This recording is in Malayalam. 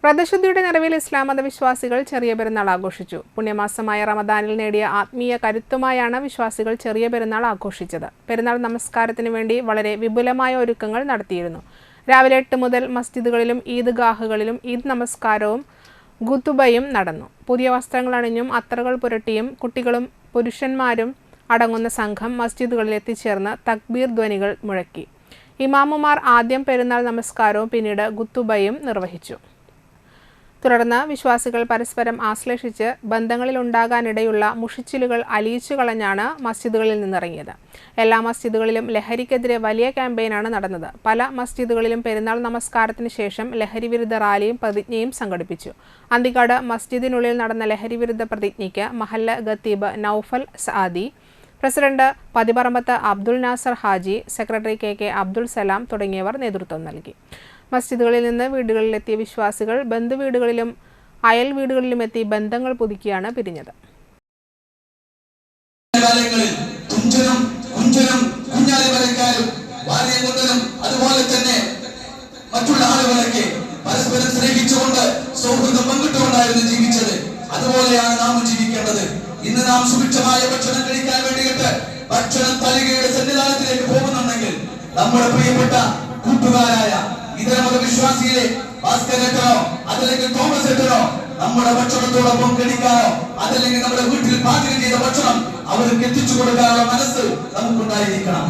വ്രതശുദ്ധിയുടെ നിറവിൽ ഇസ്ലാം മതവിശ്വാസികൾ ചെറിയ പെരുന്നാൾ ആഘോഷിച്ചു. പുണ്യമാസമായ റമദാനിൽ നേടിയ ആത്മീയ കരുത്തുമായാണ് വിശ്വാസികൾ ചെറിയ പെരുന്നാൾ ആഘോഷിച്ചത്. പെരുന്നാൾ നമസ്കാരത്തിനു വേണ്ടി വളരെ വിപുലമായ ഒരുക്കങ്ങൾ നടത്തിയിരുന്നു. രാവിലെ 8 മുതൽ മസ്ജിദുകളിലും ഈദ്ഗാഹുകളിലും ഈദ് നമസ്കാരവും ഖുതുബയും നടന്നു. പുതിയ വസ്ത്രങ്ങൾ അണിഞ്ഞും അത്തറുകൾ പുരട്ടിയും കുട്ടികളും പുരുഷന്മാരും അടങ്ങുന്ന സംഘം മസ്ജിദുകളിൽ എത്തിച്ചേർന്ന് തക്ബീർ ധ്വനികൾ മുഴക്കി. ഇമാമുമാർ ആദ്യം പെരുന്നാൾ നമസ്കാരവും പിന്നീട് ഖുതുബയും നിർവഹിച്ചു. തുടർന്ന് വിശ്വാസികൾ പരസ്പരം ആശ്ലേഷിച്ച് ബന്ധങ്ങളിലുണ്ടാകാനിടയുള്ള മുഷിച്ചിലുകൾ അലിയിച്ചു കളഞ്ഞാണ് മസ്ജിദുകളിൽ നിന്നിറങ്ങിയത്. എല്ലാ മസ്ജിദുകളിലും ലഹരിക്കെതിരെ വലിയ ക്യാമ്പയിനാണ് നടന്നത്. പല മസ്ജിദുകളിലും പെരുന്നാൾ നമസ്കാരത്തിന് ശേഷം ലഹരിവിരുദ്ധ റാലിയും പ്രതിജ്ഞയും സംഘടിപ്പിച്ചു. അന്തിക്കാട് മസ്ജിദിനുള്ളിൽ നടന്ന ലഹരിവിരുദ്ധ പ്രതിജ്ഞയ്ക്ക് മഹല്ല ഖത്തീബ് Noufal Saadi, president Pathiparambath Abdul Nasar Haji, secretary K Abdul Salam തുടങ്ങിയവർ നേതൃത്വം നൽകി. മസ്ജിദുകളിൽ നിന്ന് വീടുകളിലെത്തിയ വിശ്വാസികൾ ബന്ധുവീടുകളിലും അയൽ വീടുകളിലും എത്തി ബന്ധങ്ങൾ പുതുക്കിയാണ് പിരിഞ്ഞത്. അതുപോലെ തന്നെ മറ്റുള്ള ആളുകളൊക്കെ പരസ്പരം സ്നേഹിച്ചുകൊണ്ട് സൗഹൃദം പങ്കിട്ടുകൊണ്ടായിരുന്നു ജീവിച്ചത്. അതുപോലെയാണ് നാം ജീവിക്കേണ്ടത്. ഇന്ന് നാം സുഭിക്ഷമായ ഭക്ഷണം കഴിക്കാൻ വേണ്ടിയിട്ട് ഭക്ഷണ തലികയുടെ സന്നിധാനത്തിലേക്ക് പോകുന്നുണ്ടെങ്കിൽ നമ്മുടെ പ്രിയപ്പെട്ട കൂട്ടുകാരായ ഇതര മതവിശ്വാസിയിലെ ഭാസ്കരേട്ടനോ അതല്ലെങ്കിൽ തോമസ് ഏട്ടനോ നമ്മുടെ ഭക്ഷണത്തോടൊപ്പം കഴിക്കാനോ അതല്ലെങ്കിൽ നമ്മുടെ വീട്ടിൽ പാചകം ചെയ്ത ഭക്ഷണം അവർക്ക് എത്തിച്ചു കൊടുക്കാനുള്ള മനസ്സ് നമുക്കുണ്ടായിരിക്കണം.